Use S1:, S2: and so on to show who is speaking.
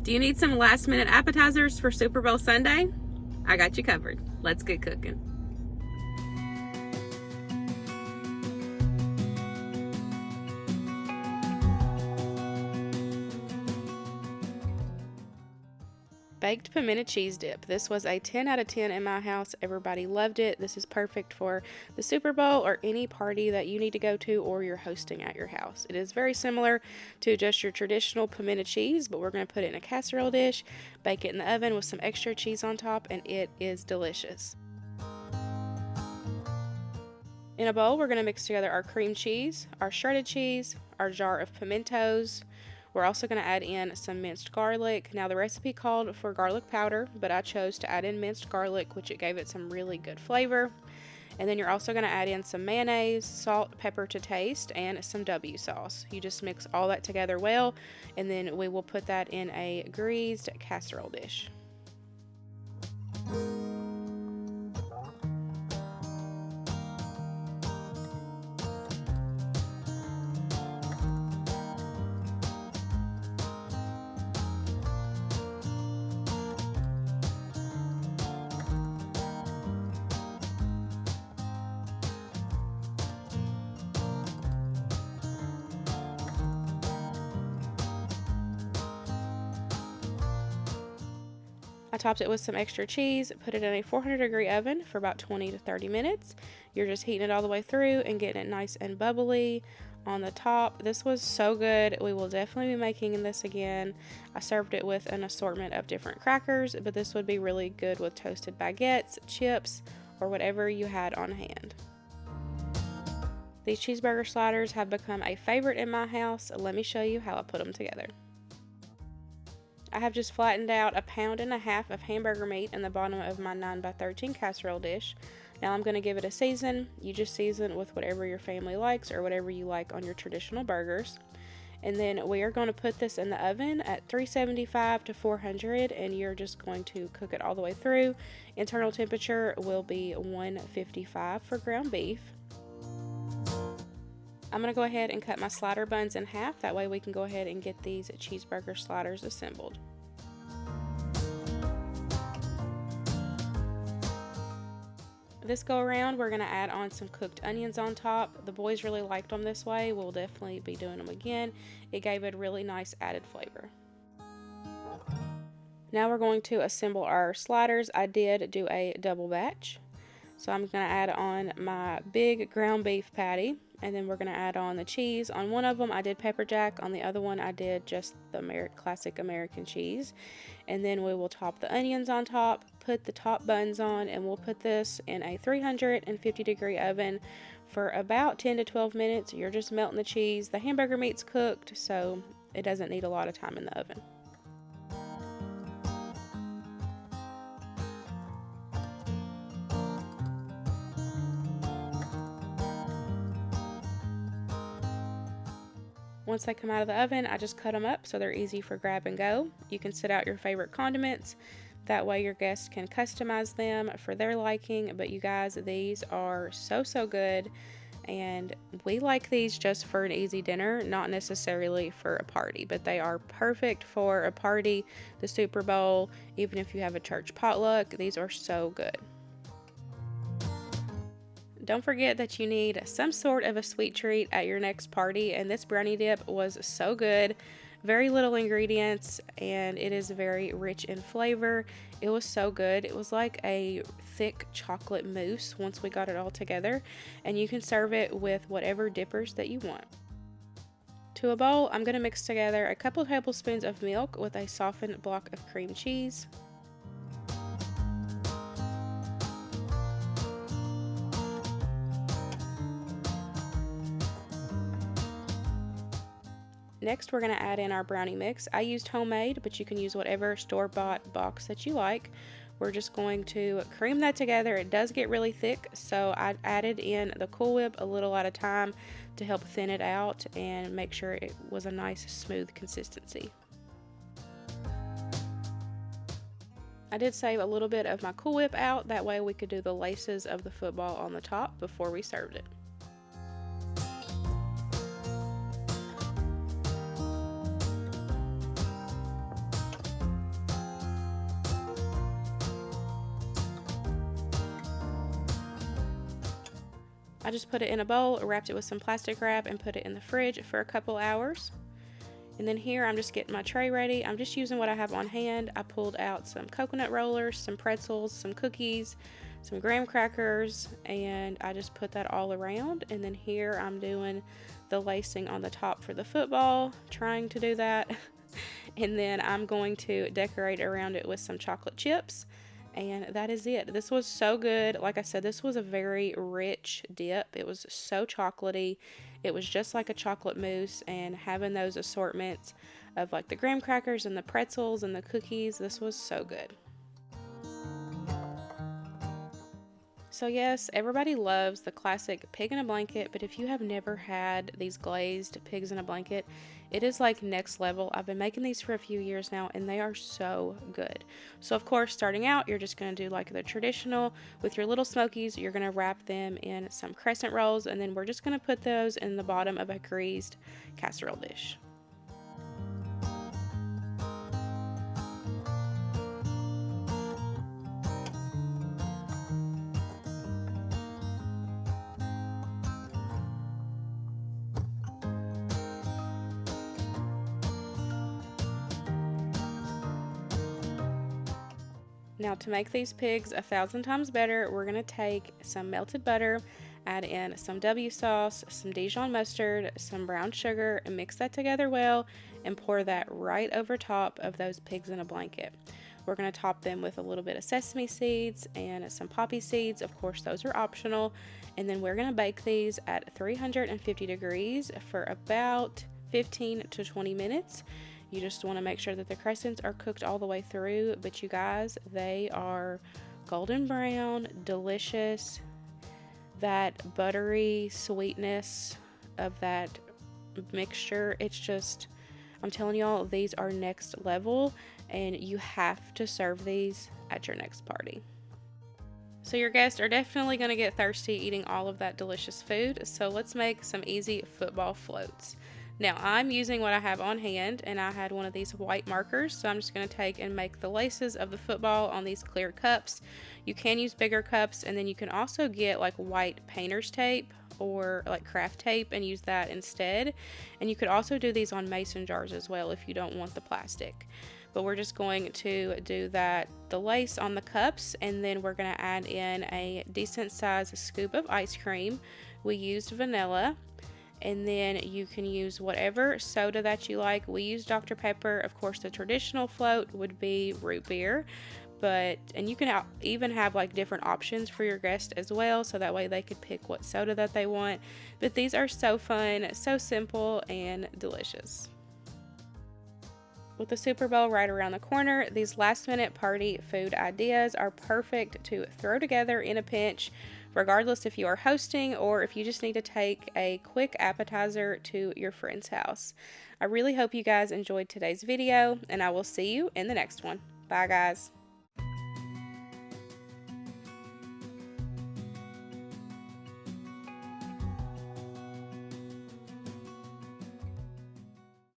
S1: Do you need some last minute appetizers for Super Bowl Sunday? I got you covered. Let's get cooking. Baked pimento cheese dip. This was a 10 out of 10 in my house. Everybody loved it. This is perfect for the Super Bowl or any party that you need to go to or you're hosting at your house. It is very similar to just your traditional pimento cheese, but we're going to put it in a casserole dish, bake it in the oven with some extra cheese on top, and it is delicious. In a bowl, we're going to mix together our cream cheese, our shredded cheese, our jar of pimentos. We're also going to add in some minced garlic. Now the recipe called for garlic powder, but I chose to add in minced garlic, which it gave it some really good flavor. And then you're also going to add in some mayonnaise, salt, pepper to taste, and some W sauce. You just mix all that together well, and then we will put that in a greased casserole dish. I topped it with some extra cheese, put it in a 400-degree oven for about 20 to 30 minutes. You're just heating it all the way through and getting it nice and bubbly on the top. This was so good. We will definitely be making this again. I served it with an assortment of different crackers, but this would be really good with toasted baguettes, chips, or whatever you had on hand. These cheeseburger sliders have become a favorite in my house. Let me show you how I put them together. I have just flattened out 1.5 pounds of hamburger meat in the bottom of my 9x13 casserole dish. Now I'm going to give it a season. You just season with whatever your family likes or whatever you like on your traditional burgers. And then we are going to put this in the oven at 375 to 400, and you're just going to cook it all the way through. Internal temperature will be 155 for ground beef. I'm going to go ahead and cut my slider buns in half. That way we can go ahead and get these cheeseburger sliders assembled. This go around, we're going to add on some cooked onions on top. The boys really liked them this way. We'll definitely be doing them again. It gave it a really nice added flavor. Now we're going to assemble our sliders. I did do a double batch. So I'm going to add on my big ground beef patty, and then we're going to add on the cheese. On one of them I did pepper jack, on the other one I did just the classic American cheese. And then we will top the onions on top, put the top buns on, and we'll put this in a 350-degree oven for about 10 to 12 minutes. You're just melting the cheese. The hamburger meat's cooked, so it doesn't need a lot of time in the oven. Once they come out of the oven, I just cut them up so they're easy for grab and go. You can set out your favorite condiments. That way your guests can customize them for their liking. But you guys, these are so good. And we like these just for an easy dinner, not necessarily for a party. But they are perfect for a party, the Super Bowl, even if you have a church potluck. These are so good. Don't forget that you need some sort of a sweet treat at your next party, and this brownie dip was so good. Very little ingredients, and it is very rich in flavor. It was so good. It was like a thick chocolate mousse once we got it all together, and you can serve it with whatever dippers that you want. To a bowl, I'm going to mix together a couple tablespoons of milk with a softened block of cream cheese. Next, we're going to add in our brownie mix. I used homemade, but you can use whatever store-bought box that you like. We're just going to cream that together. It does get really thick, so I added in the Cool Whip a little at a time to help thin it out and make sure it was a nice, smooth consistency. I did save a little bit of my Cool Whip out. That way we could do the laces of the football on the top before we served it. I just put it in a bowl, wrapped it with some plastic wrap, and put it in the fridge for a couple hours. And then here I'm just getting my tray ready. I'm just using what I have on hand. I pulled out some coconut rollers, some pretzels, some cookies, some graham crackers, and I just put that all around. And then here I'm doing the lacing on the top for the football, trying to do that. And then I'm going to decorate around it with some chocolate chips. And that is it. This was so good. Like I said, this was a very rich dip. It was so chocolatey. It was just like a chocolate mousse, and having those assortments of like the graham crackers and the pretzels and the cookies, this was so good. So yes, everybody loves the classic pig in a blanket, but if you have never had these glazed pigs in a blanket, it is like next level. I've been making these for a few years now, and they are so good. So of course, starting out, you're just going to do like the traditional with your little smokies. You're going to wrap them in some crescent rolls, and then we're just going to put those in the bottom of a greased casserole dish. Now to make these pigs 1,000 times better, we're going to take some melted butter, add in some W sauce, some Dijon mustard, some brown sugar, and mix that together well and pour that right over top of those pigs in a blanket. We're going to top them with a little bit of sesame seeds and some poppy seeds. Of course, those are optional. And then we're going to bake these at 350 degrees for about 15 to 20 minutes. You just want to make sure that the crescents are cooked all the way through, but you guys, they are golden brown, delicious. That buttery sweetness of that mixture, it's just, I'm telling y'all, these are next level, and you have to serve these at your next party. So your guests are definitely going to get thirsty eating all of that delicious food, so let's make some easy football floats. Now I'm using what I have on hand, and I had one of these white markers, so I'm just going to take and make the laces of the football on these clear cups. You can use bigger cups, and then you can also get like white painter's tape or like craft tape and use that instead. And you could also do these on mason jars as well if you don't want the plastic. But we're just going to do that, the lace on the cups, and then we're going to add in a decent size scoop of ice cream. We used vanilla. And then you can use whatever soda that you like. We use Dr. Pepper. Of course, the traditional float would be root beer, and you can even have like different options for your guests as well, so that way they could pick what soda that they want. But these are so fun, so simple, and delicious. With the Super Bowl right around the corner, these last-minute party food ideas are perfect to throw together in a pinch, regardless if you are hosting or if you just need to take a quick appetizer to your friend's house. I really hope you guys enjoyed today's video, and I will see you in the next one. Bye, guys.